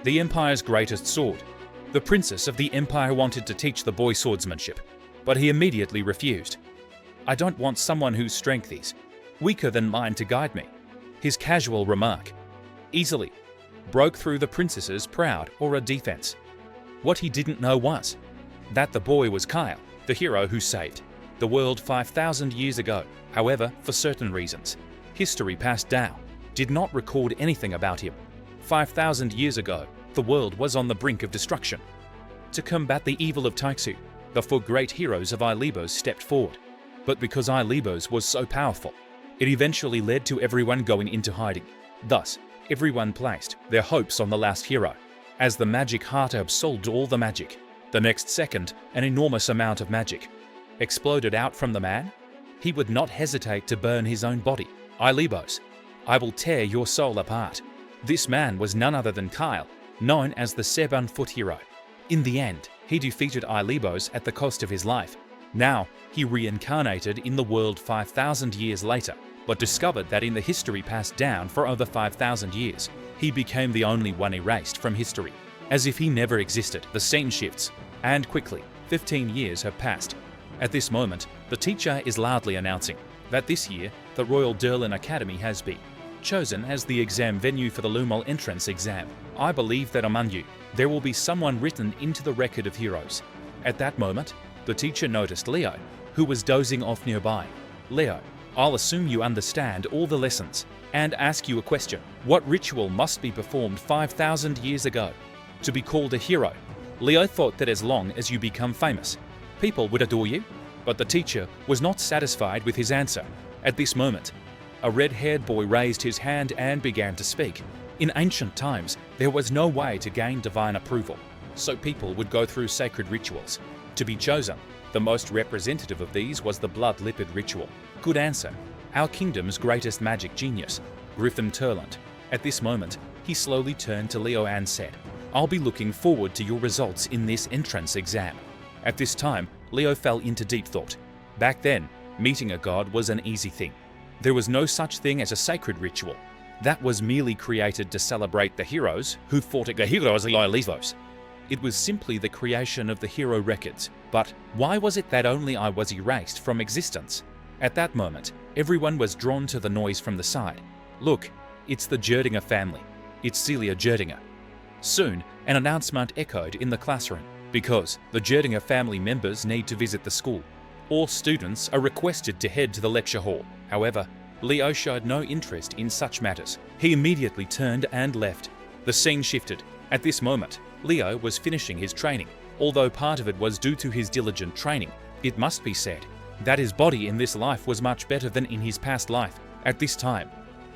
the Empire's greatest sword. The princess of the Empire wanted to teach the boy swordsmanship, but he immediately refused. I don't want someone whose strength is weaker than mine to guide me. His casual remark easily broke through the princess's proud aura defense. What he didn't know was that the boy was Kyle, the hero who saved the world 5,000 years ago. However, for certain reasons, history passed down did not record anything about him. 5,000 years ago, the world was on the brink of destruction. To combat the evil of Taixu, the four great heroes of Ilebos stepped forward. But because Ilebos was so powerful, it eventually led to everyone going into hiding. Thus, everyone placed their hopes on the last hero. As the magic heart absorbed all the magic, the next second, an enormous amount of magic exploded out from the man. He would not hesitate to burn his own body. Ilebos, I will tear your soul apart. This man was none other than Kyle, known as the 7-foot hero. In the end, he defeated Ilebos at the cost of his life. Now, he reincarnated in the world 5,000 years later, but discovered that in the history passed down for over 5,000 years, he became the only one erased from history. As if he never existed, the scene shifts, and quickly, 15 years have passed. At this moment, the teacher is loudly announcing that this year, the Royal Derlin Academy has been chosen as the exam venue for the Lumol entrance exam. I believe that among you, there will be someone written into the record of heroes. At that moment, the teacher noticed Leo, who was dozing off nearby. Leo, I'll assume you understand all the lessons and ask you a question. What ritual must be performed 5,000 years ago to be called a hero? Leo thought that as long as you become famous, people would adore you, but the teacher was not satisfied with his answer. At this moment, a red-haired boy raised his hand and began to speak. In ancient times, there was no way to gain divine approval, so people would go through sacred rituals. To be chosen, the most representative of these was the blood lipid ritual. Good answer. Our kingdom's greatest magic genius, Griffin Turland. At this moment, he slowly turned to Leo and said, I'll be looking forward to your results in this entrance exam. At this time, Leo fell into deep thought. Back then, meeting a god was an easy thing. There was no such thing as a sacred ritual. That was merely created to celebrate the heroes who fought the heroes of Ilebos. It was simply the creation of the hero records. But why was it that only I was erased from existence? At that moment, everyone was drawn to the noise from the side. Look, it's the Jerdinger family. It's Celia Jerdinger. Soon, an announcement echoed in the classroom. Because the Jerdinger family members need to visit the school, all students are requested to head to the lecture hall. However, Leo showed no interest in such matters. He immediately turned and left. The scene shifted. At this moment, Leo was finishing his training. Although part of it was due to his diligent training, it must be said that his body in this life was much better than in his past life. At this time,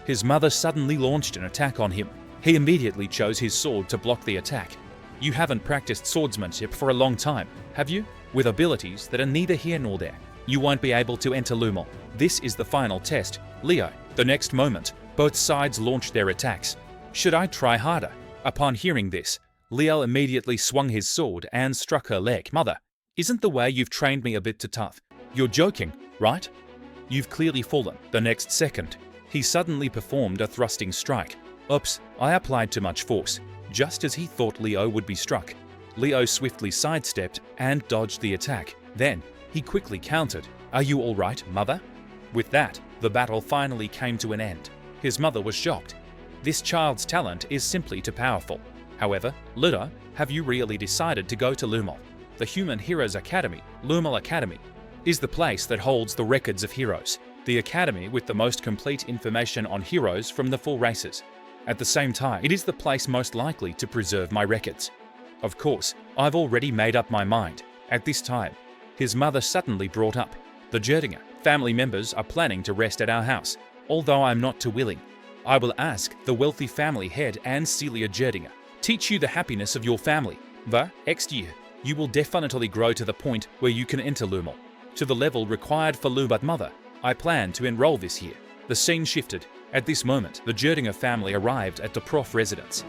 his mother suddenly launched an attack on him. He immediately chose his sword to block the attack. You haven't practiced swordsmanship for a long time, have you? With abilities that are neither here nor there, you won't be able to enter Lumol. This is the final test, Leo. The next moment, both sides launched their attacks. Should I try harder? Upon hearing this, Leo immediately swung his sword and struck her leg. Mother, isn't the way you've trained me a bit too tough? You're joking, right? You've clearly fallen. The next second, he suddenly performed a thrusting strike. Oops, I applied too much force. Just as he thought Leo would be struck, Leo swiftly sidestepped and dodged the attack. Then, he quickly countered. Are you all right, mother? With that, the battle finally came to an end. His mother was shocked. This child's talent is simply too powerful. However, Ludo, have you really decided to go to Lumol? The Human Heroes Academy, Lumol Academy, is the place that holds the records of heroes. The academy with the most complete information on heroes from the four races. At the same time, it is the place most likely to preserve my records. Of course, I've already made up my mind. At this time, his mother suddenly brought up, the Jerdinger family members are planning to rest at our house, although I'm not too willing. I will ask the wealthy family head and Celia Jerdinger, teach you the happiness of your family. The next year, you will definitely grow to the point where you can enter Lumol, to the level required for Lubat Mother. I plan to enroll this year. The scene shifted. At this moment, the Jerdinger family arrived at the prof residence,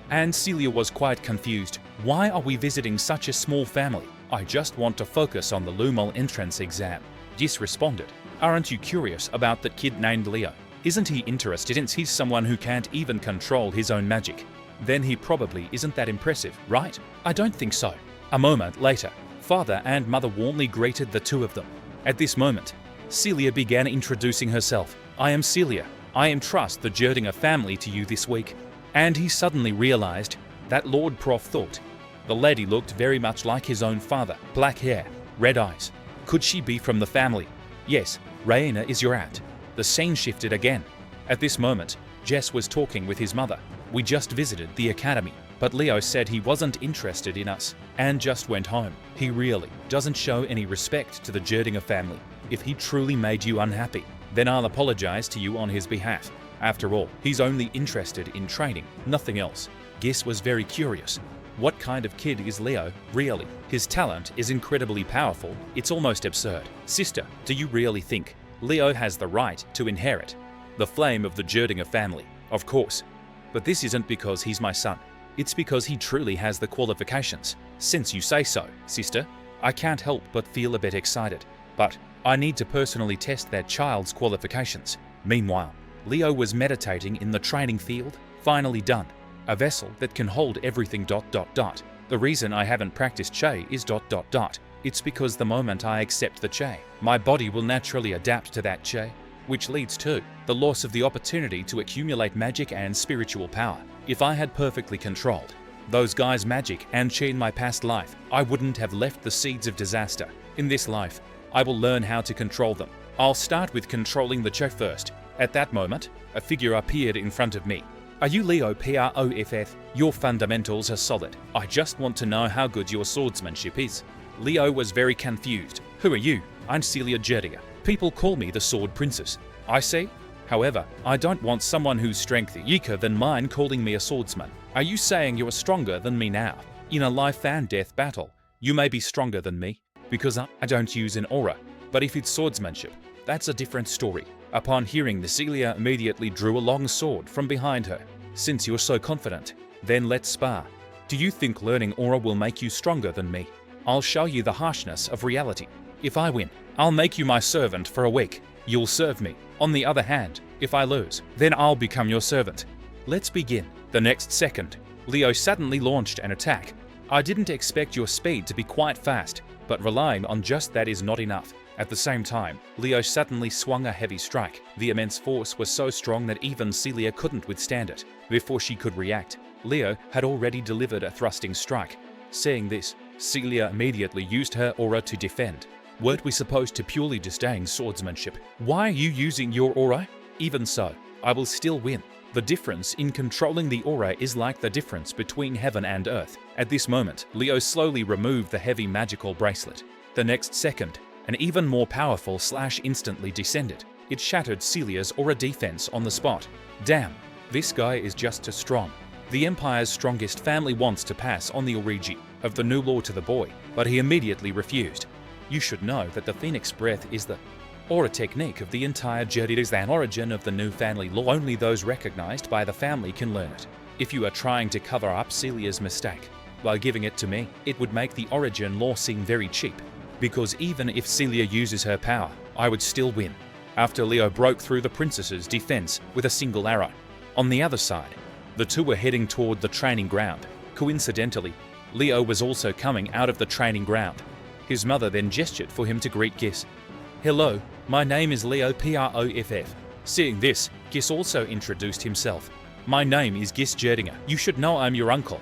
and Celia was quite confused. Why are we visiting such a small family? I just want to focus on the Lumol entrance exam. Jis responded, aren't you curious about that kid named Leo? Isn't he interested since he's someone who can't even control his own magic? then he probably isn't that impressive, right? I don't think so. A moment later, father and mother warmly greeted the two of them. At this moment, Celia began introducing herself. I am Celia. I entrust the Jerdinger family to you this week. And he suddenly realized that Lord Prof thought. The lady looked very much like his own father. Black hair, red eyes. Could she be from the family? Yes, Raina is your aunt. The scene shifted again. At this moment, Jess was talking with his mother. We just visited the academy, but Leo said he wasn't interested in us and just went home. He really doesn't show any respect to the Jerdinger family. If he truly made you unhappy, then I'll apologize to you on his behalf. After all, he's only interested in training, nothing else. Gis was very curious. What kind of kid is Leo, really? His talent is incredibly powerful, it's almost absurd. Sister, do you really think Leo has the right to inherit the flame of the Jerdinger family? Of course. But this isn't because he's my son. It's because he truly has the qualifications. Since you say so, sister, I can't help but feel a bit excited. But I need to personally test that child's qualifications. Meanwhile, Leo was meditating in the training field, finally done. A vessel that can hold everything ... The reason I haven't practiced Che is ... It's because the moment I accept the Che, my body will naturally adapt to that Che, which leads to the loss of the opportunity to accumulate magic and spiritual power. If I had perfectly controlled those guys' magic and Che in my past life, I wouldn't have left the seeds of disaster. In this life, I will learn how to control them. I'll start with controlling the Che first. At that moment, a figure appeared in front of me. Are you Leo Proff? Your fundamentals are solid. I just want to know how good your swordsmanship is. Leo was very confused. Who are you? I'm Celia Jerdinger. People call me the Sword Princess. I see. However, I don't want someone whose strength is weaker than mine calling me a swordsman. Are you saying you are stronger than me now? In a life and death battle, you may be stronger than me, because I don't use an aura. But if it's swordsmanship, that's a different story. Upon hearing this, Celia immediately drew a long sword from behind her. Since you're so confident, then let's spar. Do you think learning aura will make you stronger than me? I'll show you the harshness of reality. If I win, I'll make you my servant for a week. You'll serve me. On the other hand, if I lose, then I'll become your servant. Let's begin. The next second, Leo suddenly launched an attack. I didn't expect your speed to be quite fast, but relying on just that is not enough. At the same time, Leo suddenly swung a heavy strike. The immense force was so strong that even Celia couldn't withstand it. Before she could react, Leo had already delivered a thrusting strike. Seeing this, Celia immediately used her aura to defend. Weren't we supposed to purely disdain swordsmanship? Why are you using your aura? Even so, I will still win. The difference in controlling the aura is like the difference between heaven and earth. At this moment, Leo slowly removed the heavy magical bracelet. The next second, an even more powerful slash instantly descended. It shattered Celia's aura defense on the spot. Damn, this guy is just too strong. The Empire's strongest family wants to pass on the origin of the new law to the boy, but he immediately refused. You should know that the Phoenix Breath is the aura technique of the entire Jedi. Is the origin of the new family law. Only those recognized by the family can learn it. If you are trying to cover up Celia's mistake by giving it to me, it would make the origin law seem very cheap. Because even if Celia uses her power, I would still win. After Leo broke through the princess's defense with a single arrow. On the other side, the two were heading toward the training ground. Coincidentally, Leo was also coming out of the training ground. His mother then gestured for him to greet Gis. Hello, my name is Leo Proff. Seeing this, Gis also introduced himself. My name is Gis Jerdinger. You should know I'm your uncle.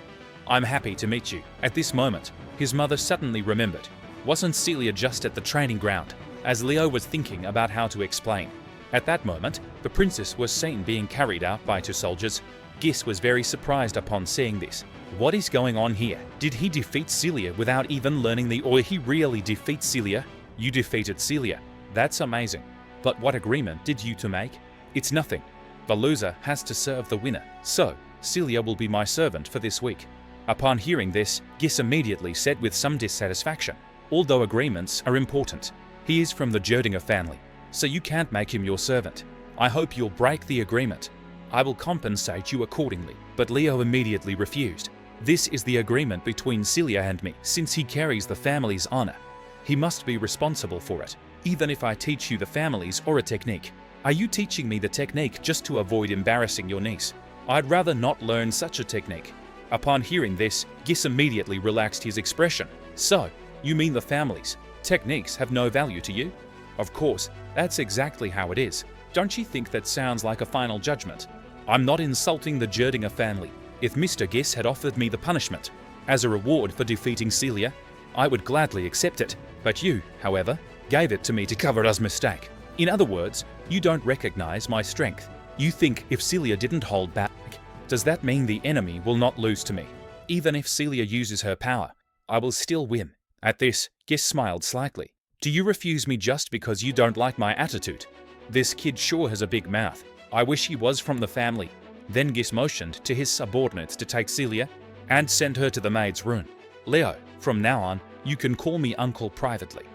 I'm happy to meet you. At this moment, his mother suddenly remembered. Wasn't Celia just at the training ground? As Leo was thinking about how to explain. At that moment, the princess was seen being carried out by two soldiers. Gis was very surprised upon seeing this. What is going on here? Did he defeat Celia without even learning the or he really defeat Celia? You defeated Celia. That's amazing. But what agreement did you two make? It's nothing. The loser has to serve the winner. So, Celia will be my servant for this week. Upon hearing this, Gis immediately said with some dissatisfaction. Although agreements are important, he is from the Jerdinger family, so you can't make him your servant. I hope you'll break the agreement. I will compensate you accordingly. But Leo immediately refused. This is the agreement between Celia and me. Since he carries the family's honor, he must be responsible for it, even if I teach you the family's aura technique. Are you teaching me the technique just to avoid embarrassing your niece? I'd rather not learn such a technique. Upon hearing this, Gis immediately relaxed his expression. So, you mean the family's techniques have no value to you? Of course, that's exactly how it is. Don't you think that sounds like a final judgment? I'm not insulting the Jerdinger family. If Mr. Gis had offered me the punishment as a reward for defeating Celia, I would gladly accept it. But you, however, gave it to me to cover it as mistake. In other words, you don't recognize my strength. You think if Celia didn't hold back, does that mean the enemy will not lose to me? Even if Celia uses her power, I will still win. At this, Gis smiled slightly. Do you refuse me just because you don't like my attitude? This kid sure has a big mouth. I wish he was from the family. Then Gis motioned to his subordinates to take Celia and send her to the maid's room. Leo, from now on, you can call me uncle privately.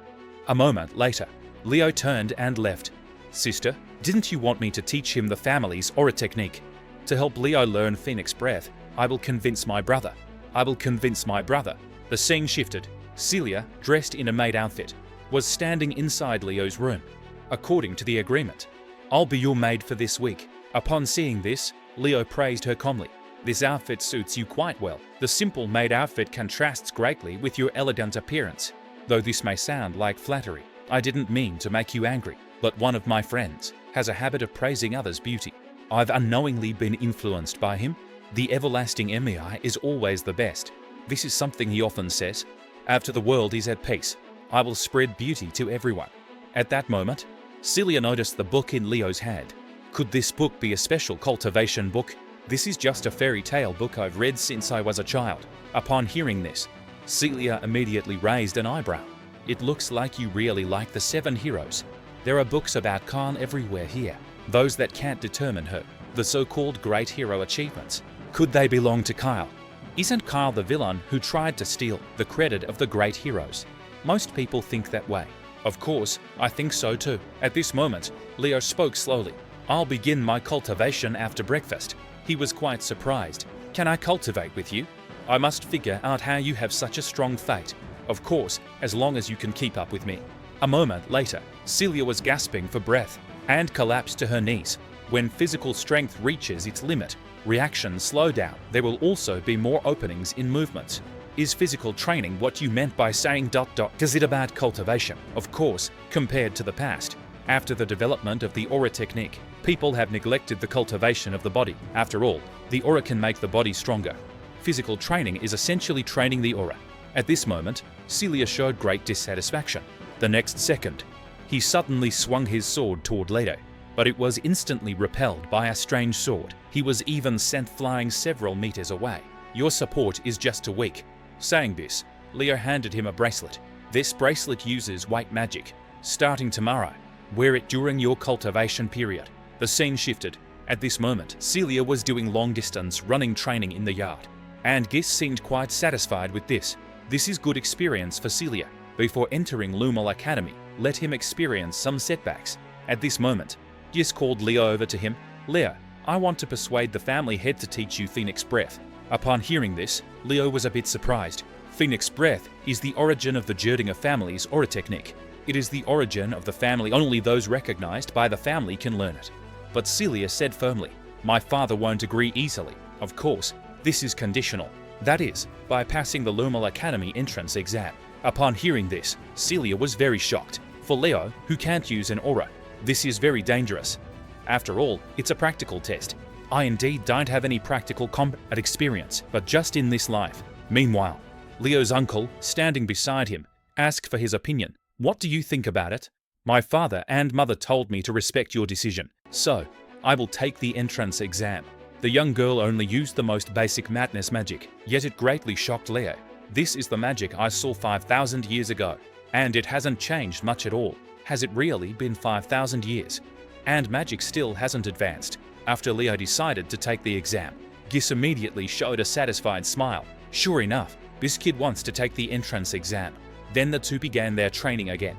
A moment later, Leo turned and left. Sister, didn't you want me to teach him the family's aura technique? To help Leo learn Phoenix Breath, I will convince my brother. I will convince my brother. The scene shifted. Celia, dressed in a maid outfit, was standing inside Leo's room. According to the agreement, I'll be your maid for this week. Upon seeing this, Leo praised her calmly. This outfit suits you quite well. The simple maid outfit contrasts greatly with your elegant appearance. Though this may sound like flattery, I didn't mean to make you angry, but one of my friends has a habit of praising others' beauty. I've unknowingly been influenced by him. The everlasting MEI is always the best. This is something he often says. After the world is at peace, I will spread beauty to everyone. At that moment, Celia noticed the book in Leo's hand. Could this book be a special cultivation book? This is just a fairy tale book I've read since I was a child. Upon hearing this, Celia immediately raised an eyebrow. It looks like you really like the 7 heroes. There are books about Khan everywhere here. Those that can't determine her, the so-called great hero achievements. Could they belong to Kyle? Isn't Kyle the villain who tried to steal the credit of the great heroes? Most people think that way. Of course, I think so too. At this moment, Leo spoke slowly. I'll begin my cultivation after breakfast. He was quite surprised. Can I cultivate with you? I must figure out how you have such a strong fate. Of course, as long as you can keep up with me. A moment later, Celia was gasping for breath and collapsed to her knees. When physical strength reaches its limit, reactions slow down. There will also be more openings in movements. Is physical training what you meant by saying ... Is it about cultivation? Of course, compared to the past. After the development of the aura technique, people have neglected the cultivation of the body. After all, the aura can make the body stronger. Physical training is essentially training the aura. At this moment, Celia showed great dissatisfaction. The next second, he suddenly swung his sword toward Leto, but it was instantly repelled by a strange sword. He was even sent flying several meters away. Your support is just too weak. Saying this, Leo handed him a bracelet. This bracelet uses white magic. Starting tomorrow, wear it during your cultivation period. The scene shifted. At this moment, Celia was doing long-distance running training in the yard, and Gis seemed quite satisfied with this. This is good experience for Celia. Before entering Lumal Academy, let him experience some setbacks. At this moment, Gis called Leo over to him. Leo, I want to persuade the family head to teach you Phoenix Breath. Upon hearing this, Leo was a bit surprised. Phoenix Breath is the origin of the Jerdinger family's aura technique. It is the origin of the family. Only those recognized by the family can learn it. But Celia said firmly, my father won't agree easily. Of course, this is conditional. That is, by passing the Lumal Academy entrance exam. Upon hearing this, Celia was very shocked. For Leo, who can't use an aura, this is very dangerous. After all, it's a practical test. I indeed don't have any practical combat experience, but just in this life. Meanwhile, Leo's uncle, standing beside him, asked for his opinion. What do you think about it? My father and mother told me to respect your decision, so I will take the entrance exam. The young girl only used the most basic madness magic, yet it greatly shocked Leo. This is the magic I saw 5,000 years ago, and it hasn't changed much at all. Has it really been 5,000 years? And magic still hasn't advanced. After Leo decided to take the exam, Gis immediately showed a satisfied smile. Sure enough, this kid wants to take the entrance exam. Then the two began their training again.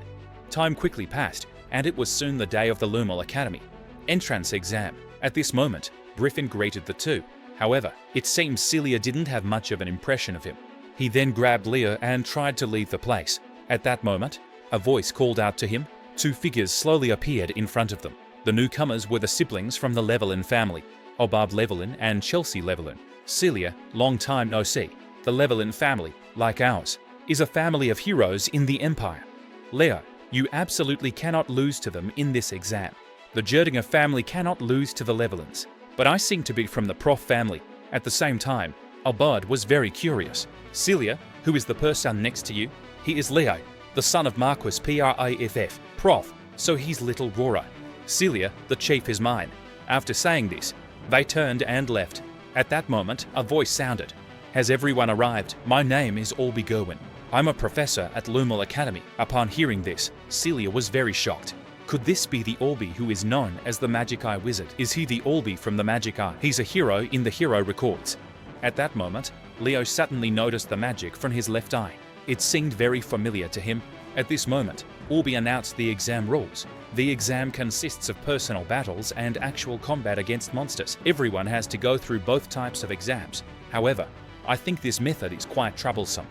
Time quickly passed, and it was soon the day of the Lumal Academy entrance exam. At this moment, Griffin greeted the two. However, it seems Celia didn't have much of an impression of him. He then grabbed Leo and tried to leave the place. At that moment, a voice called out to him. 2 figures slowly appeared in front of them. The newcomers were the siblings from the Levelin family. Obab Llewellyn and Chelsea Llewellyn. Celia, long time no see. The Llewellyn family, like ours, is a family of heroes in the Empire. Leo, you absolutely cannot lose to them in this exam. The Jerdinger family cannot lose to the Llewellyns, but I seem to be from the Prof family. At the same time, Obad was very curious. Celia, who is the person next to you, he is Leo, the son of Marquis Praff, Prof, so he's little Rora. Celia, the chief is mine. After saying this, they turned and left. At that moment, a voice sounded. Has everyone arrived? My name is Albie Gerwin. I'm a professor at Lumel Academy. Upon hearing this, Celia was very shocked. Could this be the Albie who is known as the Magic Eye Wizard? Is he the Albie from the Magic Eye? He's a hero in the Hero Records. At that moment, Leo suddenly noticed the magic from his left eye. It seemed very familiar to him. At this moment, Albie announced the exam rules. The exam consists of personal battles and actual combat against monsters. Everyone has to go through both types of exams. However, I think this method is quite troublesome.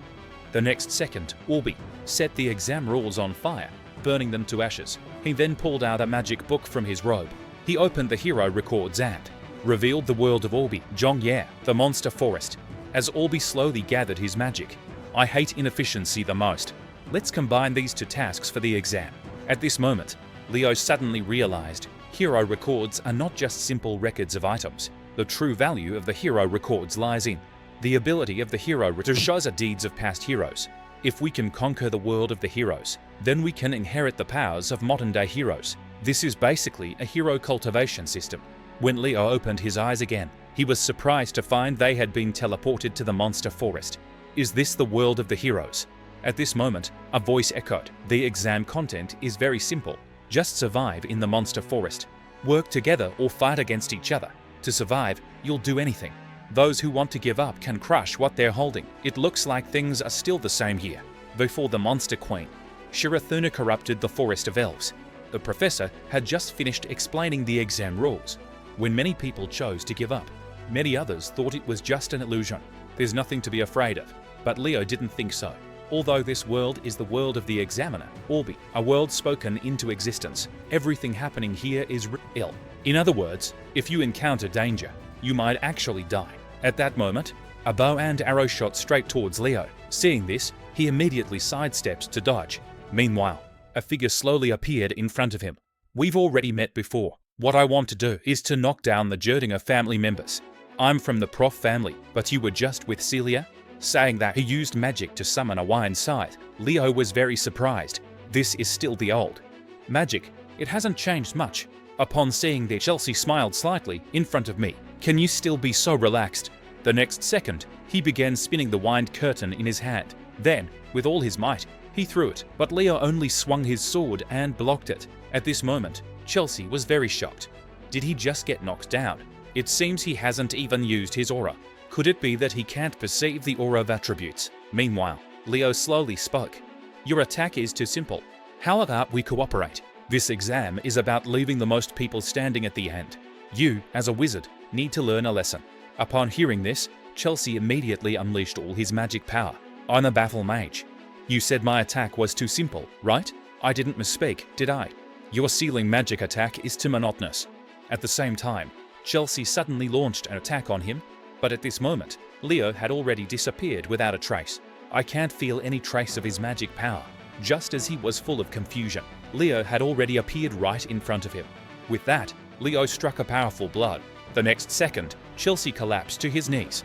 The next second, Albie set the exam rules on fire, burning them to ashes. He then pulled out a magic book from his robe. He opened the Hero Records and revealed the world of Albie, Zhongye, the monster forest. As Albie slowly gathered his magic, I hate inefficiency the most. Let's combine these two tasks for the exam. At this moment, Leo suddenly realized Hero Records are not just simple records of items. The true value of the Hero Records lies in the ability of the hero to show the deeds of past heroes. If we can conquer the world of the heroes, then we can inherit the powers of modern-day heroes. This is basically a hero cultivation system. When Leo opened his eyes again, he was surprised to find they had been teleported to the monster forest. Is this the world of the heroes? At this moment, a voice echoed. The exam content is very simple. Just survive in the monster forest. Work together or fight against each other. To survive, you'll do anything. Those who want to give up can crush what they're holding. It looks like things are still the same here. Before the Monster Queen, Shirathuna corrupted the Forest of Elves. The professor had just finished explaining the exam rules when many people chose to give up. Many others thought it was just an illusion. There's nothing to be afraid of. But Leo didn't think so. Although this world is the world of the examiner, Albie, a world spoken into existence, everything happening here is real. In other words, if you encounter danger, you might actually die. At that moment, a bow and arrow shot straight towards Leo. Seeing this, he immediately sidesteps to dodge. Meanwhile, a figure slowly appeared in front of him. We've already met before. What I want to do is to knock down the Jerdinger family members. I'm from the Prof family, but you were just with Celia? Saying that he used magic to summon a wine scythe, Leo was very surprised. This is still the old magic. It hasn't changed much. Upon seeing that, Chelsea smiled slightly in front of me. Can you still be so relaxed? The next second, he began spinning the wind curtain in his hand. Then, with all his might, he threw it, but Leo only swung his sword and blocked it. At this moment, Chelsea was very shocked. Did he just get knocked down? It seems he hasn't even used his aura. Could it be that he can't perceive the aura of attributes? Meanwhile, Leo slowly spoke. Your attack is too simple. How about we cooperate? This exam is about leaving the most people standing at the end. You, as a wizard, need to learn a lesson. Upon hearing this, Chelsea immediately unleashed all his magic power. I'm a battle mage. You said my attack was too simple, right? I didn't misspeak, did I? Your ceiling magic attack is too monotonous. At the same time, Chelsea suddenly launched an attack on him, but at this moment, Leo had already disappeared without a trace. I can't feel any trace of his magic power. Just as he was full of confusion, Leo had already appeared right in front of him. With that, Leo struck a powerful blow. The next second, Chelsea collapsed to his knees.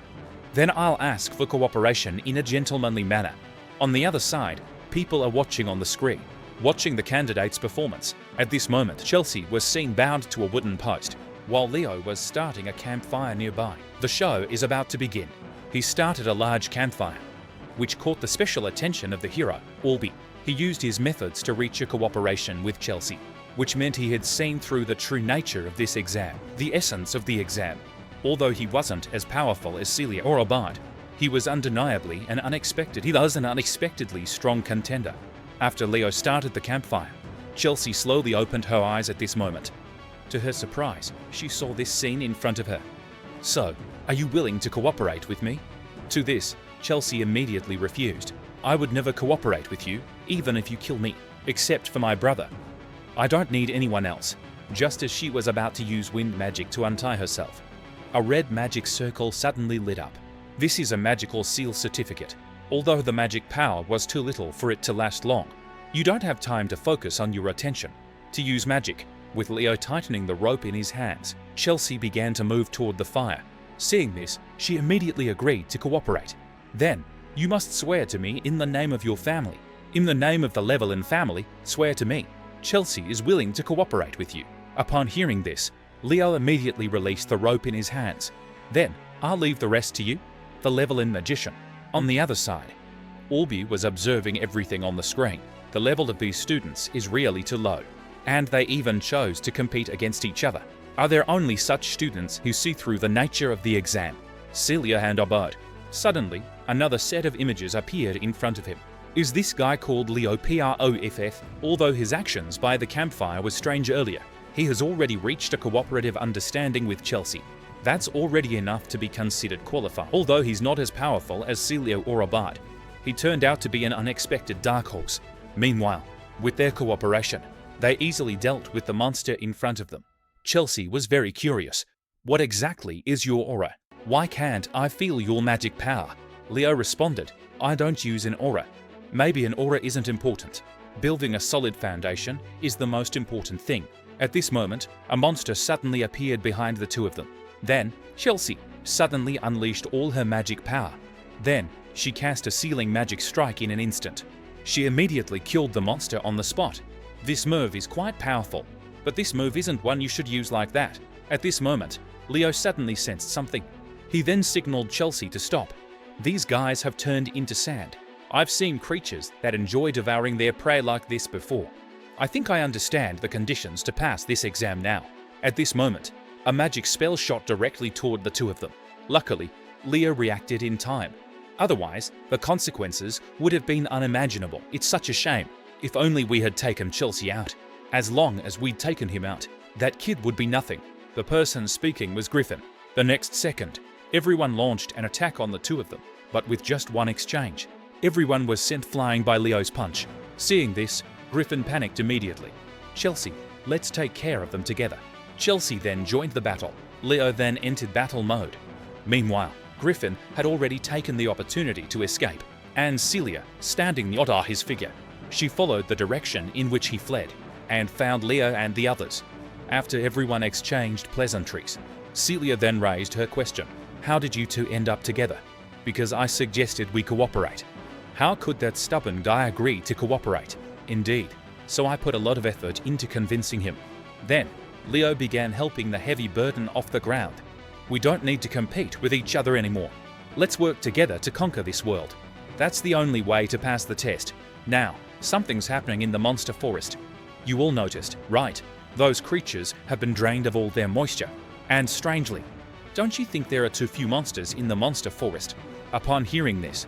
Then I'll ask for cooperation in a gentlemanly manner. On the other side, people are watching on the screen, watching the candidate's performance. At this moment, Chelsea was seen bound to a wooden post, while Leo was starting a campfire nearby. The show is about to begin. He started a large campfire, which caught the special attention of the hero, Albie. He used his methods to reach a cooperation with Chelsea, which meant he had seen through the true nature of this exam, the essence of the exam. Although he wasn't as powerful as Celia or Obad, he was undeniably an unexpectedly strong contender. After Leo started the campfire, Chelsea slowly opened her eyes at this moment. To her surprise, she saw this scene in front of her. So, are you willing to cooperate with me? To this, Chelsea immediately refused. I would never cooperate with you, even if you kill me, except for my brother. I don't need anyone else. Just as she was about to use wind magic to untie herself, A red magic circle suddenly lit up. This is a magical seal certificate. Although the magic power was too little for it to last long, you don't have time to focus on your attention. To use magic, with Leo tightening the rope in his hands, Chelsea began to move toward the fire. Seeing this, she immediately agreed to cooperate. Then, you must swear to me in the name of your family. In the name of the Llewellyn family, swear to me. Chelsea is willing to cooperate with you. Upon hearing this, Leo immediately released the rope in his hands. Then, I'll leave the rest to you, the Llewellyn magician. On the other side, Albie was observing everything on the screen. The level of these students is really too low, and they even chose to compete against each other. Are there only such students who see through the nature of the exam? Celia and Obert. Suddenly, another set of images appeared in front of him. Is this guy called Leo Proff? Although his actions by the campfire were strange earlier, he has already reached a cooperative understanding with Chelsea. That's already enough to be considered qualified. Although he's not as powerful as Celia or Obert, he turned out to be an unexpected dark horse. Meanwhile, with their cooperation, they easily dealt with the monster in front of them. Chelsea was very curious. What exactly is your aura? Why can't I feel your magic power? Leo responded, I don't use an aura. Maybe an aura isn't important. Building a solid foundation is the most important thing. At this moment, a monster suddenly appeared behind the two of them. Then, Chelsea suddenly unleashed all her magic power. Then, she cast a sealing magic strike in an instant. She immediately killed the monster on the spot. This move is quite powerful, but this move isn't one you should use like that. At this moment, Leo suddenly sensed something. He then signaled Chelsea to stop. These guys have turned into sand. I've seen creatures that enjoy devouring their prey like this before. I think I understand the conditions to pass this exam now. At this moment, a magic spell shot directly toward the two of them. Luckily, Leo reacted in time. Otherwise, the consequences would have been unimaginable. It's such a shame. If only we had taken Chelsea out. As long as we'd taken him out, that kid would be nothing. The person speaking was Griffin. The next second, everyone launched an attack on the two of them, but with just one exchange. Everyone was sent flying by Leo's punch. Seeing this, Griffin panicked immediately. Chelsea, let's take care of them together. Chelsea then joined the battle. Leo then entered battle mode. Meanwhile, Griffin had already taken the opportunity to escape, and Celia, standing near his figure. She followed the direction in which he fled, and found Leo and the others. After everyone exchanged pleasantries, Celia then raised her question. How did you two end up together? Because I suggested we cooperate. How could that stubborn guy agree to cooperate? Indeed. So I put a lot of effort into convincing him. Then, Leo began helping the heavy burden off the ground. We don't need to compete with each other anymore. Let's work together to conquer this world. That's the only way to pass the test. Now, something's happening in the monster forest. You all noticed, right? Those creatures have been drained of all their moisture. And strangely, don't you think there are too few monsters in the monster forest? Upon hearing this,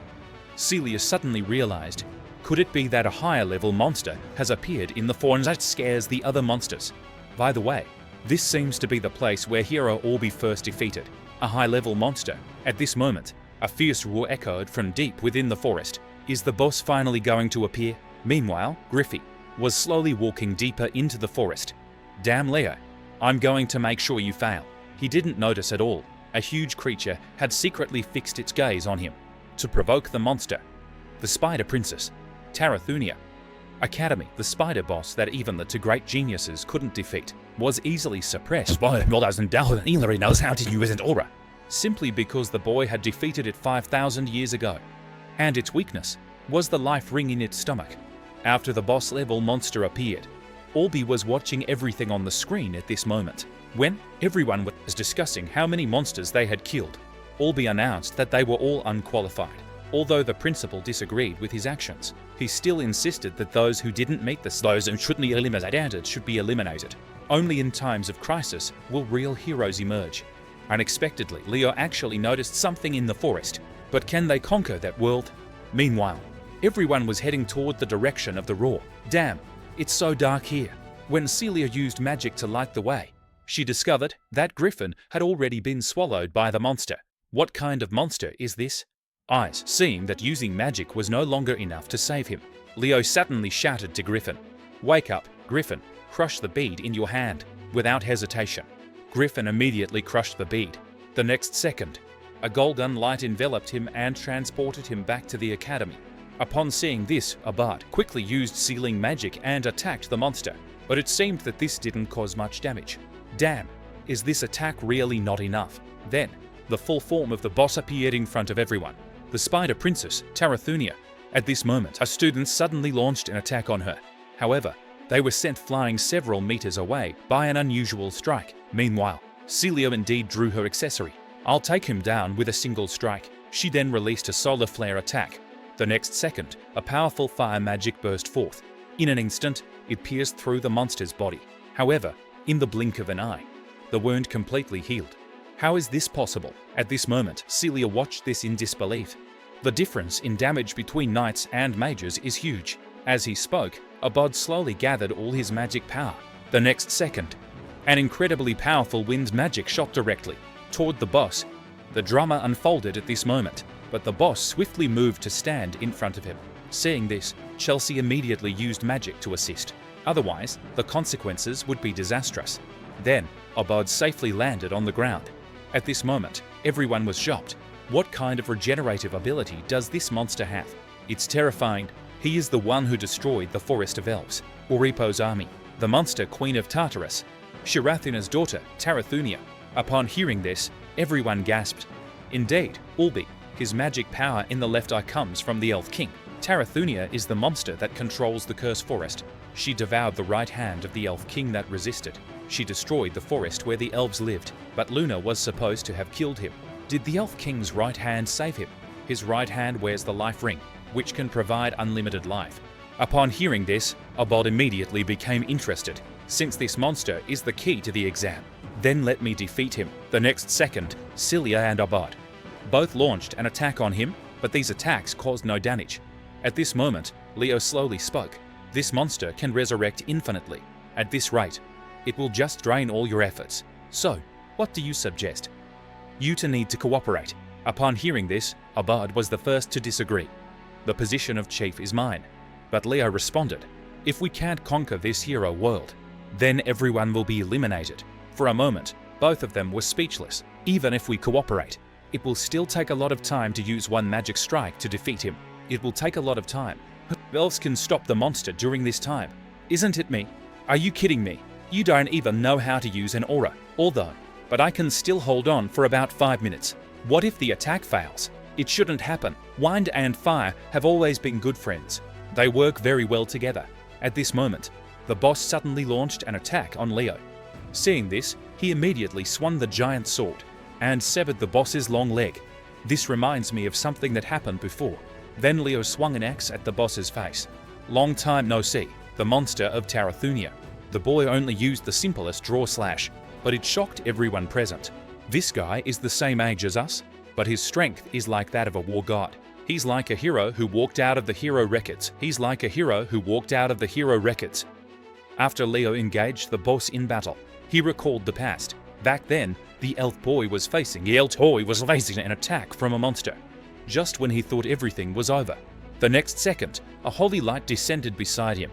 Celia suddenly realized, could it be that a higher level monster has appeared in the forest that scares the other monsters? By the way, this seems to be the place where hero Albie first defeated a high level monster. At this moment, a fierce roar echoed from deep within the forest. Is the boss finally going to appear? Meanwhile, Griffy was slowly walking deeper into the forest. Damn Leo, I'm going to make sure you fail. He didn't notice at all. A huge creature had secretly fixed its gaze on him. To provoke the monster, the Spider Princess, Tarathunia. Academy, the spider boss that even the two great geniuses couldn't defeat, was easily suppressed. He knows how to use an aura. Simply because the boy had defeated it 5,000 years ago. And its weakness was the life ring in its stomach. After the boss level monster appeared, Albie was watching everything on the screen at this moment. When everyone was discussing how many monsters they had killed, Albie announced that they were all unqualified. Although the principal disagreed with his actions, he still insisted that those who didn't meet those who shouldn't be eliminated should be eliminated. Only in times of crisis will real heroes emerge. Unexpectedly, Leo actually noticed something in the forest. But can they conquer that world? Meanwhile, everyone was heading toward the direction of the roar. Damn, it's so dark here. When Celia used magic to light the way, she discovered that Griffin had already been swallowed by the monster. What kind of monster is this? Eyes, seeing that using magic was no longer enough to save him, Leo suddenly shouted to Griffin, "Wake up, Griffin, crush the bead in your hand." Without hesitation, Griffin immediately crushed the bead. The next second, a golden light enveloped him and transported him back to the academy. Upon seeing this, Abad quickly used sealing magic and attacked the monster, but it seemed that this didn't cause much damage. Damn, is this attack really not enough? Then, the full form of the boss appeared in front of everyone, the Spider Princess, Tarathunia. At this moment, a student suddenly launched an attack on her. However, they were sent flying several meters away by an unusual strike. Meanwhile, Celia indeed drew her accessory. I'll take him down with a single strike. She then released a solar flare attack. The next second, a powerful fire magic burst forth. In an instant, it pierced through the monster's body. However, in the blink of an eye, the wound completely healed. How is this possible? At this moment, Celia watched this in disbelief. The difference in damage between knights and mages is huge. As he spoke, Abad slowly gathered all his magic power. The next second, an incredibly powerful wind magic shot directly toward the boss. The drama unfolded at this moment, but the boss swiftly moved to stand in front of him. Seeing this, Chelsea immediately used magic to assist. Otherwise, the consequences would be disastrous. Then, Abad safely landed on the ground. At this moment, everyone was shocked. What kind of regenerative ability does this monster have? It's terrifying. He is the one who destroyed the Forest of Elves, Oripo's army, the monster Queen of Tartarus, Shirathina's daughter, Tarathunia. Upon hearing this, everyone gasped. Indeed, Ulbi, his magic power in the left eye comes from the Elf King. Tarathunia is the monster that controls the Cursed Forest. She devoured the right hand of the Elf King that resisted. She destroyed the forest where the elves lived, but Luna was supposed to have killed him. Did the Elf King's right hand save him? His right hand wears the life ring, which can provide unlimited life. Upon hearing this, Abad immediately became interested, since this monster is the key to the exam. Then let me defeat him. The next second, Celia and Abad both launched an attack on him, but these attacks caused no damage. At this moment, Leo slowly spoke. This monster can resurrect infinitely. At this rate, it will just drain all your efforts. So, what do you suggest? You two need to cooperate. Upon hearing this, Abad was the first to disagree. The position of chief is mine. But Leo responded, if we can't conquer this hero world, then everyone will be eliminated. For a moment, both of them were speechless. Even if we cooperate, it will still take a lot of time to use one magic strike to defeat him. It will take a lot of time. Elves can stop the monster during this time. Isn't it me? Are you kidding me? You don't even know how to use an aura, but I can still hold on for about 5 minutes. What if the attack fails? It shouldn't happen. Wind and fire have always been good friends. They work very well together. At this moment, the boss suddenly launched an attack on Leo. Seeing this, he immediately swung the giant sword and severed the boss's long leg. This reminds me of something that happened before. Then Leo swung an axe at the boss's face. Long time no see, the monster of Tarathunia. The boy only used the simplest draw slash, but it shocked everyone present. This guy is the same age as us, but his strength is like that of a war god. He's like a hero who walked out of the hero records. After Leo engaged the boss in battle, he recalled the past. Back then, the elf boy was facing an attack from a monster. Just when he thought everything was over, the next second, a holy light descended beside him.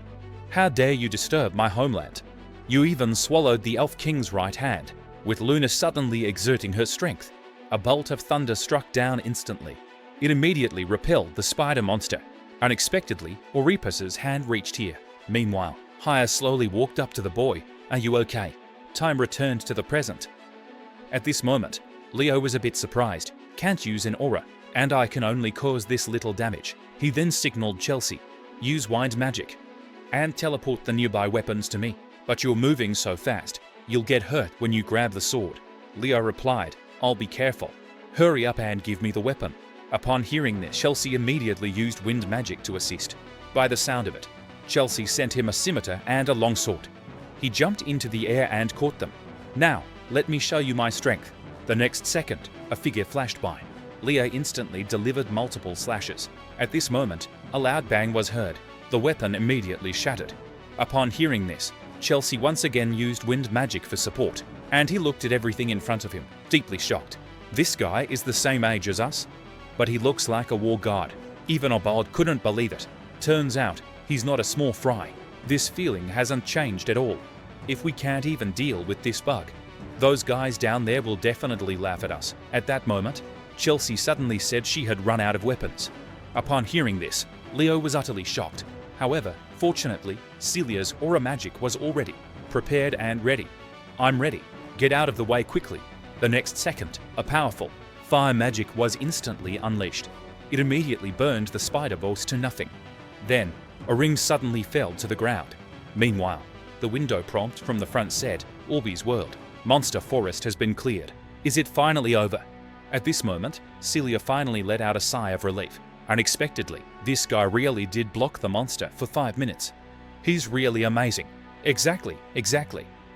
How dare you disturb my homeland? You even swallowed the Elf King's right hand. With Luna suddenly exerting her strength, a bolt of thunder struck down instantly. It immediately repelled the spider monster. Unexpectedly, Oripus's hand reached here. Meanwhile, Haya slowly walked up to the boy. Are you okay? Time returned to the present. At this moment, Leo was a bit surprised. Can't use an aura, and I can only cause this little damage. He then signaled Chelsea, use wind magic, and teleport the nearby weapons to me. But you're moving so fast, you'll get hurt when you grab the sword. Leo replied, I'll be careful. Hurry up and give me the weapon. Upon hearing this, Chelsea immediately used wind magic to assist. By the sound of it, Chelsea sent him a scimitar and a longsword. He jumped into the air and caught them. Now, let me show you my strength. The next second, a figure flashed by. Leo instantly delivered multiple slashes. At this moment, a loud bang was heard. The weapon immediately shattered. Upon hearing this, Chelsea once again used wind magic for support, and he looked at everything in front of him, deeply shocked. This guy is the same age as us, but he looks like a war god. Even Abad couldn't believe it. Turns out, he's not a small fry. This feeling hasn't changed at all. If we can't even deal with this bug, Those guys down there will definitely laugh at us. At that moment, Chelsea suddenly said she had run out of weapons. Upon hearing this, Leo was utterly shocked. However, fortunately, Celia's aura magic was already prepared and ready. I'm ready. Get out of the way quickly. The next second, a powerful fire magic was instantly unleashed. It immediately burned the spider balls to nothing. Then, a ring suddenly fell to the ground. Meanwhile, the window prompt from the front said, Orbeez World, Monster Forest has been cleared. Is it finally over? At this moment, Celia finally let out a sigh of relief. Unexpectedly, this guy really did block the monster for 5 minutes. He's really amazing. Exactly.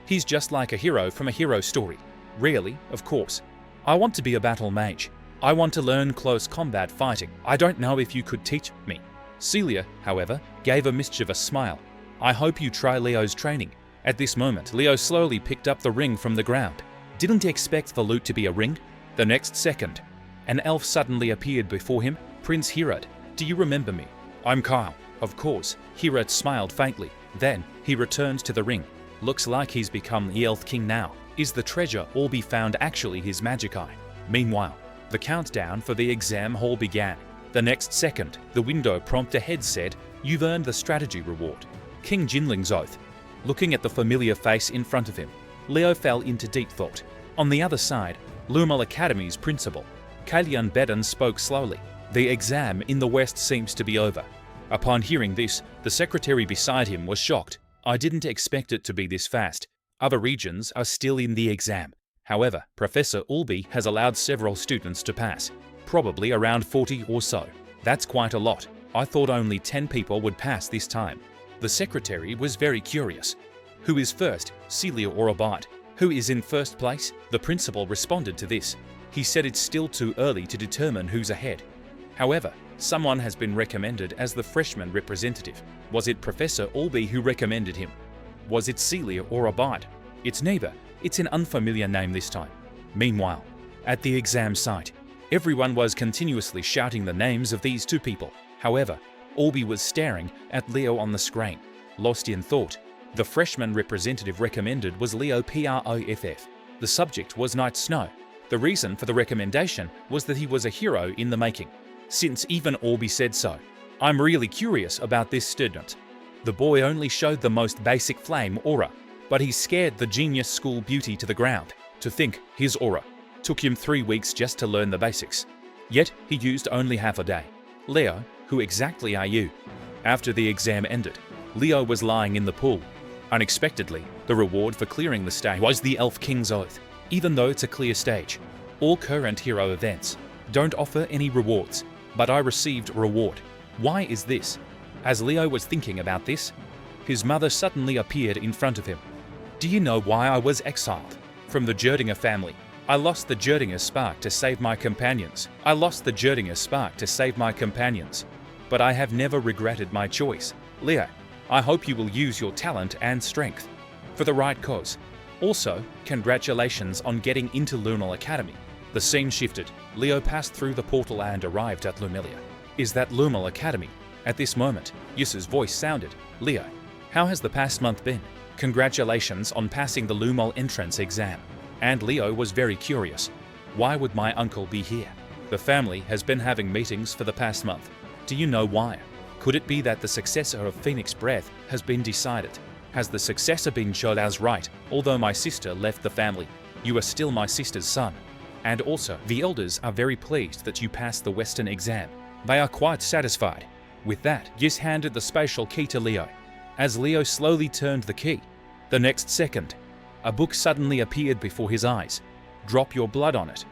He's just like a hero from a hero story. Really, of course. I want to be a battle mage. I want to learn close combat fighting. I don't know if you could teach me. Celia, however, gave a mischievous smile. I hope you try Leo's training. At this moment, Leo slowly picked up the ring from the ground. Didn't expect the loot to be a ring. The next second, an elf suddenly appeared before him. Prince Herod, do you remember me? I'm Kyle. Of course. Herod smiled faintly. Then, he returned to the ring. Looks like he's become the Elf King now. Is the treasure all be found actually his magic eye? Meanwhile, the countdown for the exam hall began. The next second, the window prompt ahead said, You've earned the strategy reward. King Jinling's oath. Looking at the familiar face in front of him, Leo fell into deep thought. On the other side, Lumal Academy's principal, Kalyan Beden, spoke slowly. The exam in the West seems to be over. Upon hearing this, the secretary beside him was shocked. I didn't expect it to be this fast. Other regions are still in the exam. However, Professor Ulby has allowed several students to pass, probably around 40 or so. That's quite a lot. I thought only 10 people would pass this time. The secretary was very curious. Who is first, Celia or Abad? Who is in first place? The principal responded to this. He said it's still too early to determine who's ahead. However, someone has been recommended as the freshman representative. Was it Professor Ulby who recommended him? Was it Celia or Abad? It's neither. It's an unfamiliar name this time. Meanwhile, at the exam site, everyone was continuously shouting the names of these two people. However, Ulby was staring at Leo on the screen, lost in thought. The freshman representative recommended was Leo Proff. The subject was Night Snow. The reason for the recommendation was that he was a hero in the making, since even Ulby said so. I'm really curious about this student. The boy only showed the most basic flame aura, but he scared the genius school beauty to the ground. To think, his aura took him 3 weeks just to learn the basics. Yet he used only half a day. Leo, who exactly are you? After the exam ended, Leo was lying in the pool. Unexpectedly, the reward for clearing the stage was the Elf King's Oath. Even though it's a clear stage, all current hero events don't offer any rewards, but I received a reward. Why is this? As Leo was thinking about this, his mother suddenly appeared in front of him. Do you know why I was exiled from the Jerdinger family? I lost the Jerdinger spark to save my companions. But I have never regretted my choice. Leo, I hope you will use your talent and strength for the right cause. Also, congratulations on getting into Lumal Academy. The scene shifted. Leo passed through the portal and arrived at Lumilia. Is that Lumal Academy? At this moment, Yus's voice sounded. Leo, how has the past month been? Congratulations on passing the Lumal entrance exam. And Leo was very curious. Why would my uncle be here? The family has been having meetings for the past month. Do you know why? Could it be that the successor of Phoenix Breath has been decided? Has the successor been chosen as right? Although my sister left the family, you are still my sister's son. And also, the elders are very pleased that you passed the Western exam. They are quite satisfied. With that, Yus handed the spatial key to Leo. As Leo slowly turned the key, the next second, a book suddenly appeared before his eyes. Drop your blood on it.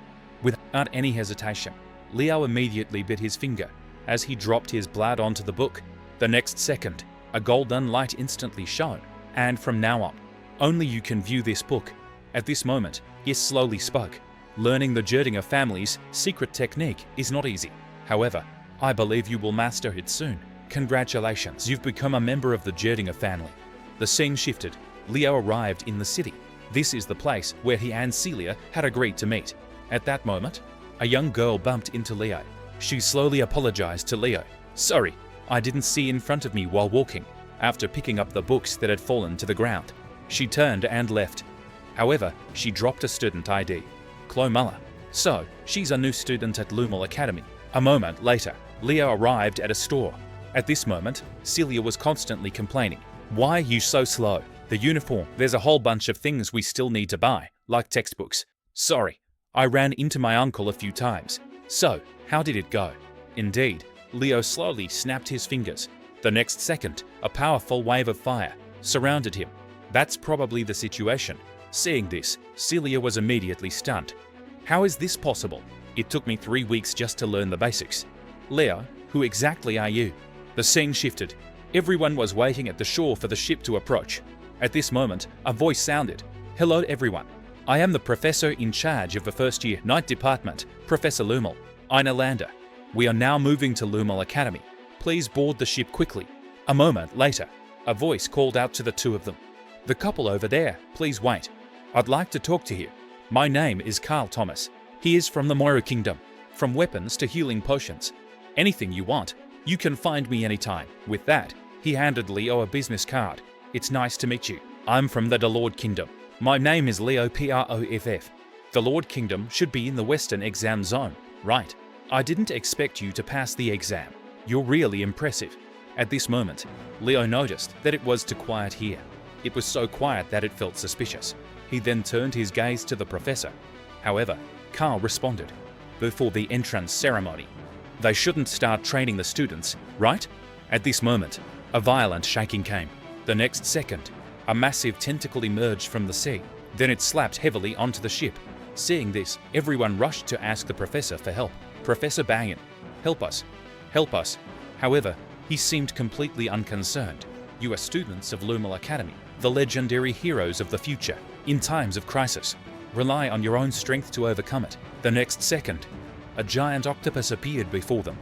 Without any hesitation, Leo immediately bit his finger as he dropped his blood onto the book. The next second, a golden light instantly shone, and from now on, only you can view this book. At this moment, Yus slowly spoke. Learning the Jerdinger family's secret technique is not easy. However, I believe you will master it soon. Congratulations, you've become a member of the Jerdinger family. The scene shifted. Leo arrived in the city. This is the place where he and Celia had agreed to meet. At that moment, a young girl bumped into Leo. She slowly apologized to Leo. Sorry, I didn't see in front of me while walking. After picking up the books that had fallen to the ground, she turned and left. However, she dropped a student ID. Chloe Muller. So, she's a new student at Lumal Academy. A moment later, Leo arrived at a store. At this moment, Celia was constantly complaining. Why are you so slow? The uniform, there's a whole bunch of things we still need to buy, like textbooks. Sorry, I ran into my uncle a few times. So, how did it go? Indeed, Leo slowly snapped his fingers. The next second, a powerful wave of fire surrounded him. That's probably the situation. Seeing this, Celia was immediately stunned. How is this possible? It took me 3 weeks just to learn the basics. Leo, who exactly are you? The scene shifted. Everyone was waiting at the shore for the ship to approach. At this moment, a voice sounded. Hello everyone. I am the professor in charge of the first year night department, Professor Lumal, Ina Lander. We are now moving to Lumal Academy. Please board the ship quickly. A moment later, a voice called out to the two of them. The couple over there, please wait. I'd like to talk to you. My name is Carl Thomas. He is from the Moira Kingdom. From weapons to healing potions. Anything you want, you can find me anytime. With that, he handed Leo a business card. It's nice to meet you. I'm from the Lord Kingdom. My name is Leo Proff. The Lord Kingdom should be in the Western exam zone, right? I didn't expect you to pass the exam. You're really impressive. At this moment, Leo noticed that it was too quiet here. It was so quiet that it felt suspicious. He then turned his gaze to the professor. However, Carl responded. Before the entrance ceremony, they shouldn't start training the students, right? At this moment, a violent shaking came. The next second, a massive tentacle emerged from the sea. Then it slapped heavily onto the ship. Seeing this, everyone rushed to ask the professor for help. Professor Banyan, help us. Help us. However, he seemed completely unconcerned. You are students of Lumal Academy, the legendary heroes of the future. In times of crisis, rely on your own strength to overcome it. The next second, a giant octopus appeared before them.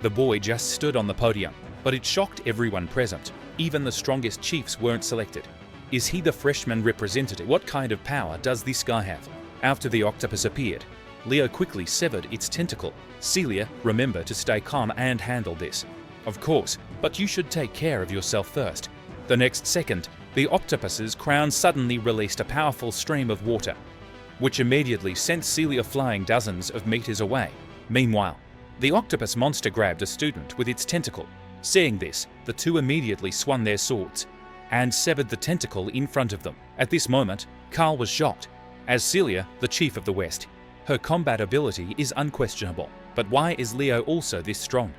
The boy just stood on the podium, but it shocked everyone present. Even the strongest chiefs weren't selected. Is he the freshman representative? What kind of power does this guy have? After the octopus appeared, Leo quickly severed its tentacle. Celia, remember to stay calm and handle this. Of course, but you should take care of yourself first. The next second, the octopus's crown suddenly released a powerful stream of water, which immediately sent Celia flying dozens of meters away. Meanwhile, the octopus monster grabbed a student with its tentacle. Seeing this, the two immediately swung their swords and severed the tentacle in front of them. At this moment, Carl was shocked. As Celia, the chief of the West, her combat ability is unquestionable. But why is Leo also this strong?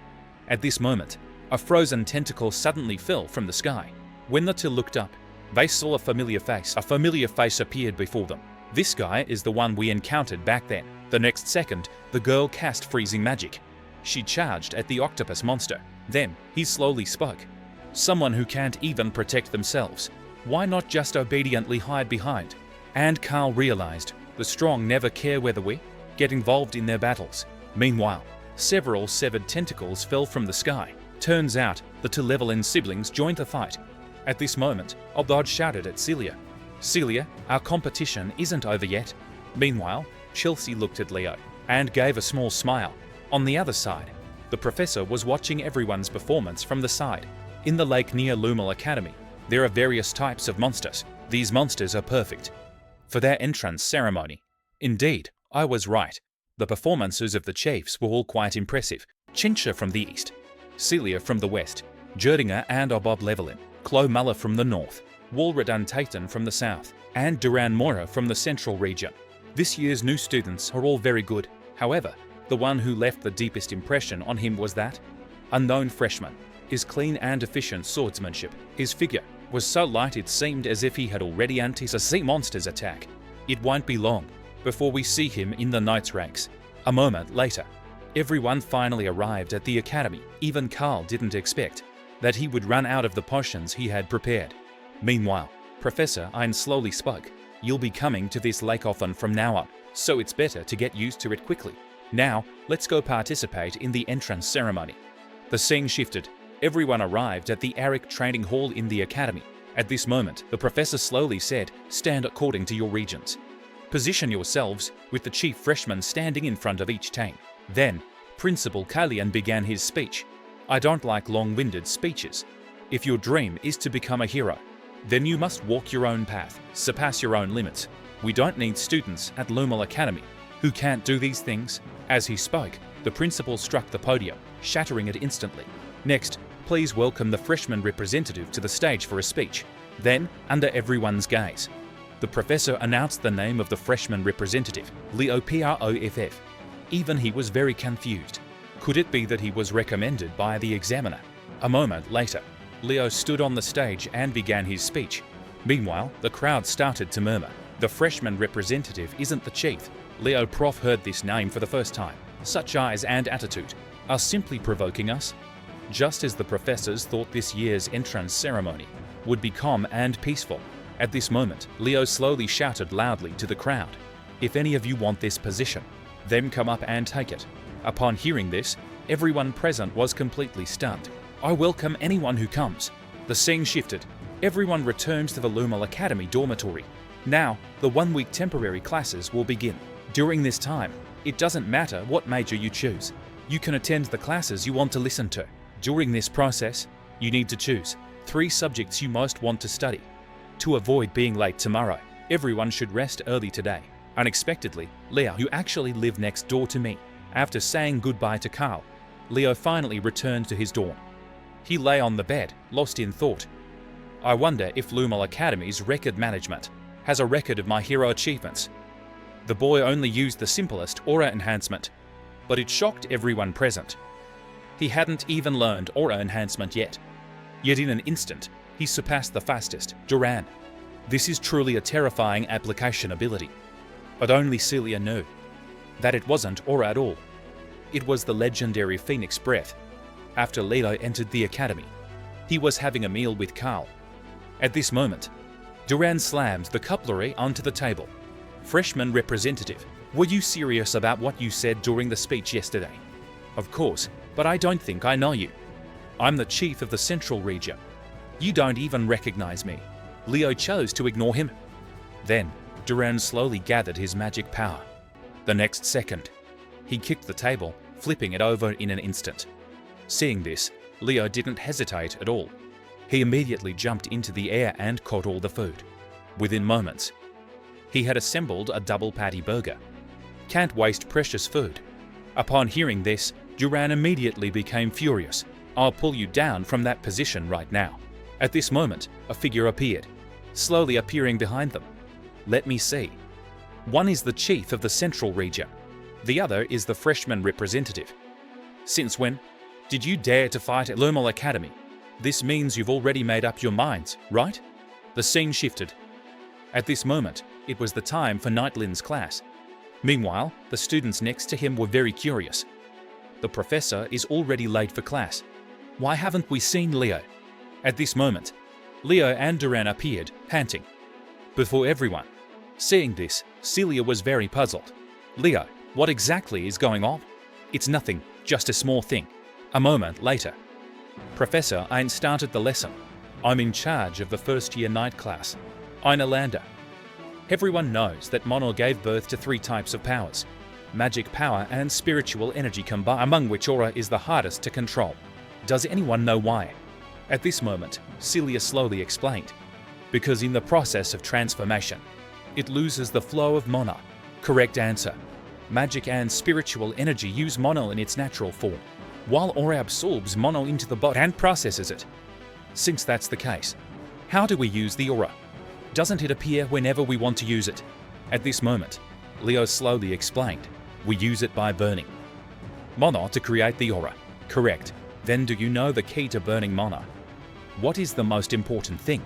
At this moment, a frozen tentacle suddenly fell from the sky. When the two looked up, they saw a familiar face. A familiar face appeared before them. This guy is the one we encountered back then. The next second, the girl cast freezing magic. She charged at the octopus monster. Then, he slowly spoke. Someone who can't even protect themselves. Why not just obediently hide behind? And Carl realized, the strong never care whether we get involved in their battles. Meanwhile, several severed tentacles fell from the sky. Turns out, the two Levelin siblings joined the fight. At this moment, Obdod shouted at Celia. Celia, our competition isn't over yet. Meanwhile, Chelsea looked at Leo and gave a small smile. On the other side, the professor was watching everyone's performance from the side. In the lake near Lumal Academy, there are various types of monsters. These monsters are perfect for their entrance ceremony. Indeed, I was right. The performances of the chiefs were all quite impressive. Chincha from the east, Celia from the west, Jerdinger and Obob Levelin, Chloe Muller from the north, Walradan Tayton from the south, and Duran Moira from the central region. This year's new students are all very good. However, the one who left the deepest impression on him was that unknown freshman. His clean and efficient swordsmanship. His figure was so light it seemed as if he had already anticipated a sea monster's attack. It won't be long before we see him in the knight's ranks. A moment later, everyone finally arrived at the academy. Even Carl didn't expect that he would run out of the potions he had prepared. Meanwhile, Professor Ein slowly spoke. You'll be coming to this lake often from now on, so it's better to get used to it quickly. Now, let's go participate in the entrance ceremony. The scene shifted. Everyone arrived at the Arik training hall in the academy. At this moment, the professor slowly said, stand according to your regions. Position yourselves with the chief freshman standing in front of each team. Then, Principal Kalian began his speech. I don't like long-winded speeches. If your dream is to become a hero, then you must walk your own path, surpass your own limits. We don't need students at Lumal Academy who can't do these things. As he spoke, the principal struck the podium, shattering it instantly. Next, please welcome the freshman representative to the stage for a speech. Then, under everyone's gaze, the professor announced the name of the freshman representative, Leo Proff. Even he was very confused. Could it be that he was recommended by the examiner? A moment later, Leo stood on the stage and began his speech. Meanwhile, the crowd started to murmur. The freshman representative isn't the chief. Leo Prof heard this name for the first time. Such eyes and attitude are simply provoking us. Just as the professors thought this year's entrance ceremony would be calm and peaceful, at this moment, Leo slowly shouted loudly to the crowd, "If any of you want this position, then come up and take it." Upon hearing this, everyone present was completely stunned. "I welcome anyone who comes." The scene shifted. Everyone returned to the Lumal Academy dormitory. Now, the 1-week temporary classes will begin. During this time, it doesn't matter what major you choose. You can attend the classes you want to listen to. During this process, you need to choose 3 subjects you most want to study. To avoid being late tomorrow, everyone should rest early today. Unexpectedly, Leo, who actually lived next door to me, after saying goodbye to Carl, Leo finally returned to his dorm. He lay on the bed, lost in thought. I wonder if Lumal Academy's record management has a record of my hero achievements. The boy only used the simplest aura enhancement, but it shocked everyone present. He hadn't even learned aura enhancement yet. Yet in an instant, he surpassed the fastest, Duran. This is truly a terrifying application ability. But only Celia knew that it wasn't aura at all. It was the legendary Phoenix Breath. After Leo entered the academy, he was having a meal with Carl. At this moment, Duran slammed the cutlery onto the table. "Freshman representative, were you serious about what you said during the speech yesterday?" "Of course, but I don't think I know you. I'm the chief of the Central Region. You don't even recognize me." Leo chose to ignore him. Then, Duran slowly gathered his magic power. The next second, he kicked the table, flipping it over in an instant. Seeing this, Leo didn't hesitate at all. He immediately jumped into the air and caught all the food. Within moments, he had assembled a double patty burger. Can't waste precious food. Upon hearing this, Duran immediately became furious. "I'll pull you down from that position right now." At this moment, a figure appeared, slowly appearing behind them. Let me see. One is the chief of the Central Region. The other is the freshman representative. "Since when did you dare to fight at Lumal Academy? This means you've already made up your minds, right?" The scene shifted. At this moment, it was the time for Nightlin's class. Meanwhile, the students next to him were very curious. The professor is already late for class. Why haven't we seen Leo? At this moment, Leo and Duran appeared, panting, before everyone. Seeing this, Celia was very puzzled. "Leo, what exactly is going on?" "It's nothing, just a small thing." A moment later, Professor Ein started the lesson. "I'm in charge of the first-year night class. Einalander." Everyone knows that Mono gave birth to 3 types of powers: magic power and spiritual energy combined, among which aura is the hardest to control. Does anyone know why? At this moment, Celia slowly explained. Because in the process of transformation, it loses the flow of Mono. Correct answer. Magic and spiritual energy use Mono in its natural form, while aura absorbs Mono into the body and processes it. Since that's the case, how do we use the aura? Doesn't it appear whenever we want to use it? At this moment, Leo slowly explained. We use it by burning Mono to create the aura. Correct. Then do you know the key to burning Mono? What is the most important thing?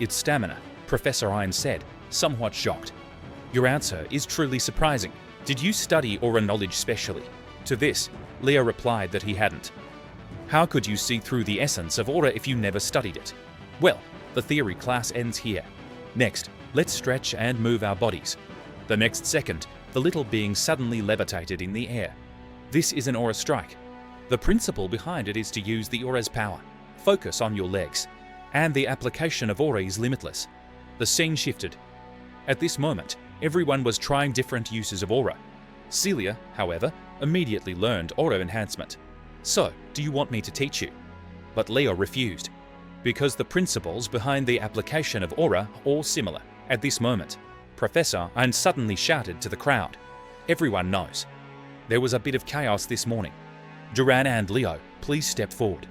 It's stamina, Professor Ein said, somewhat shocked. Your answer is truly surprising. Did you study aura knowledge specially? To this, Leo replied that he hadn't. How could you see through the essence of aura if you never studied it? Well, the theory class ends here. Next, let's stretch and move our bodies. The next second, the little being suddenly levitated in the air. This is an aura strike. The principle behind it is to use the aura's power. Focus on your legs. And the application of aura is limitless. The scene shifted. At this moment, everyone was trying different uses of aura. Celia, however, immediately learned aura enhancement. So, do you want me to teach you? But Leo refused, because the principles behind the application of aura are all similar. At this moment, Professor Ein suddenly shouted to the crowd. Everyone knows. There was a bit of chaos this morning. Duran and Leo, please step forward.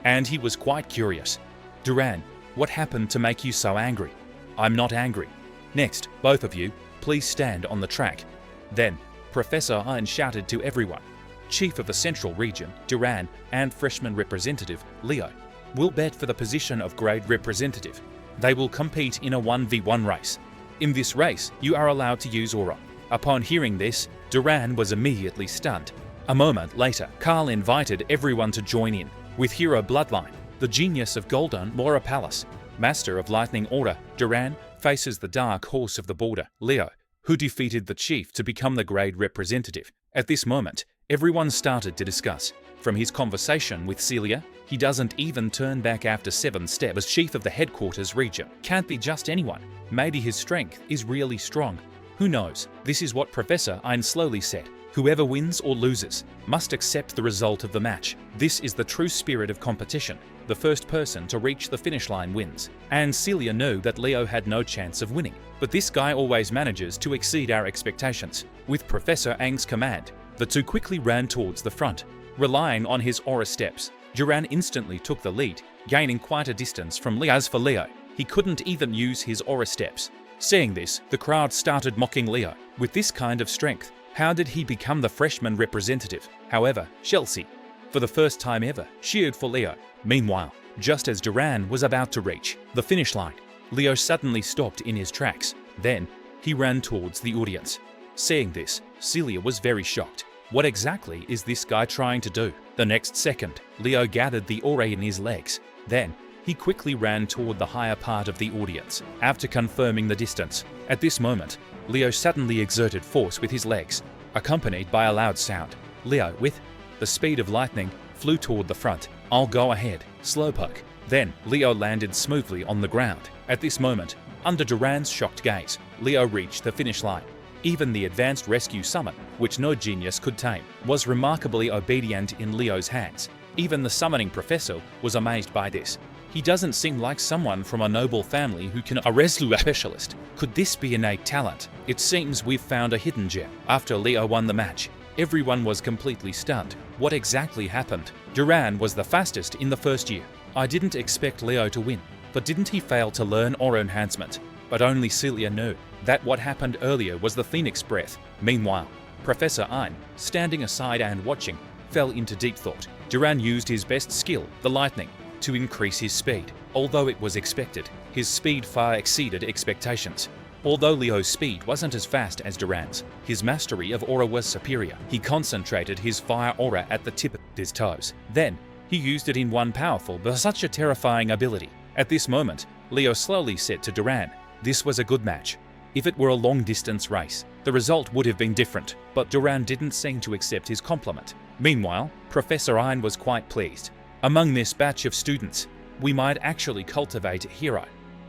And he was quite curious. Duran, what happened to make you so angry? I'm not angry. Next, both of you, please stand on the track. Then, Professor Ein shouted to everyone. Chief of the Central Region, Duran, and Freshman Representative, Leo, will bet for the position of Grade Representative. They will compete in a 1v1 race. In this race, you are allowed to use aura. Upon hearing this, Duran was immediately stunned. A moment later, Carl invited everyone to join in. With Hero Bloodline, the genius of Golden Laura Palace, Master of Lightning Order, Duran faces the Dark Horse of the Border, Leo, who defeated the Chief to become the Grade Representative. At this moment, everyone started to discuss. From his conversation with Celia, he doesn't even turn back after 7 steps as Chief of the Headquarters Region. Can't be just anyone. Maybe his strength is really strong. Who knows? This is what Professor Ein slowly said. Whoever wins or loses must accept the result of the match. This is the true spirit of competition. The first person to reach the finish line wins. And Celia knew that Leo had no chance of winning. But this guy always manages to exceed our expectations. With Professor Ang's command, the two quickly ran towards the front. Relying on his aura steps, Duran instantly took the lead, gaining quite a distance from Leo. As for Leo, he couldn't even use his aura steps. Seeing this, the crowd started mocking Leo. With this kind of strength, how did he become the freshman representative? However, Chelsea, for the first time ever, cheered for Leo. Meanwhile, just as Duran was about to reach the finish line, Leo suddenly stopped in his tracks. Then, he ran towards the audience. Seeing this, Celia was very shocked. What exactly is this guy trying to do? The next second, Leo gathered the aura in his legs. Then, he quickly ran toward the higher part of the audience, after confirming the distance. At this moment, Leo suddenly exerted force with his legs, accompanied by a loud sound. Leo, with the speed of lightning, flew toward the front. I'll go ahead, slowpoke. Then, Leo landed smoothly on the ground. At this moment, under Duran's shocked gaze, Leo reached the finish line. Even the advanced rescue summon, which no genius could tame, was remarkably obedient in Leo's hands. Even the summoning professor was amazed by this. He doesn't seem like someone from a noble family who can a rescue specialist. Could this be innate talent? It seems we've found a hidden gem. After Leo won the match, everyone was completely stunned. What exactly happened? Duran was the fastest in the first year. I didn't expect Leo to win, but didn't he fail to learn aura enhancement? But only Celia knew that what happened earlier was the Phoenix Breath. Meanwhile, Professor Ein, standing aside and watching, fell into deep thought. Duran used his best skill, the lightning, to increase his speed. Although it was expected, his speed far exceeded expectations. Although Leo's speed wasn't as fast as Duran's, his mastery of aura was superior. He concentrated his fire aura at the tip of his toes. Then, he used it in one powerful but such a terrifying ability. At this moment, Leo slowly said to Duran, "This was a good match. If it were a long-distance race, the result would have been different." But Duran didn't seem to accept his compliment. Meanwhile, Professor Ein was quite pleased. Among this batch of students, we might actually cultivate a hero.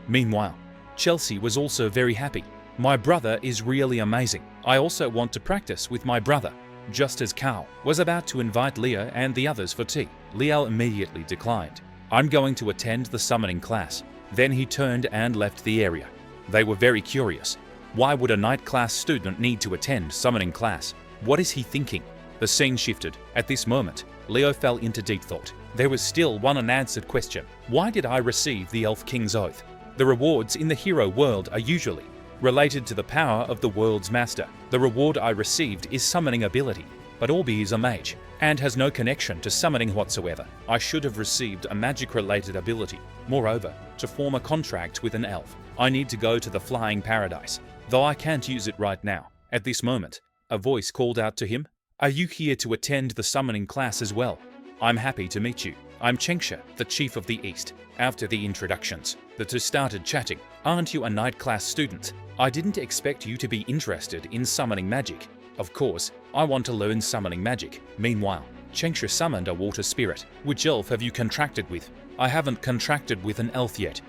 Meanwhile, Chelsea was also very happy. My brother is really amazing. I also want to practice with my brother. Just as Carl was about to invite Leo and the others for tea, Leo immediately declined. I'm going to attend the summoning class. Then he turned and left the area. They were very curious. Why would a night class student need to attend summoning class? What is he thinking? The scene shifted. At this moment, Leo fell into deep thought. There was still one unanswered question. Why did I receive the Elf King's Oath? The rewards in the hero world are usually related to the power of the world's master. The reward I received is summoning ability, but Orbi is a mage and has no connection to summoning whatsoever. I should have received a magic-related ability. Moreover, to form a contract with an elf, I need to go to the Flying Paradise, though I can't use it right now. At this moment, a voice called out to him, "Are you here to attend the summoning class as well? I'm happy to meet you. I'm Chengsha, the Chief of the East." After the introductions, the two started chatting. "Aren't you a night class student? I didn't expect you to be interested in summoning magic." "Of course, I want to learn summoning magic." Meanwhile, Chengsha summoned a water spirit. "Which elf have you contracted with?" "I haven't contracted with an elf yet.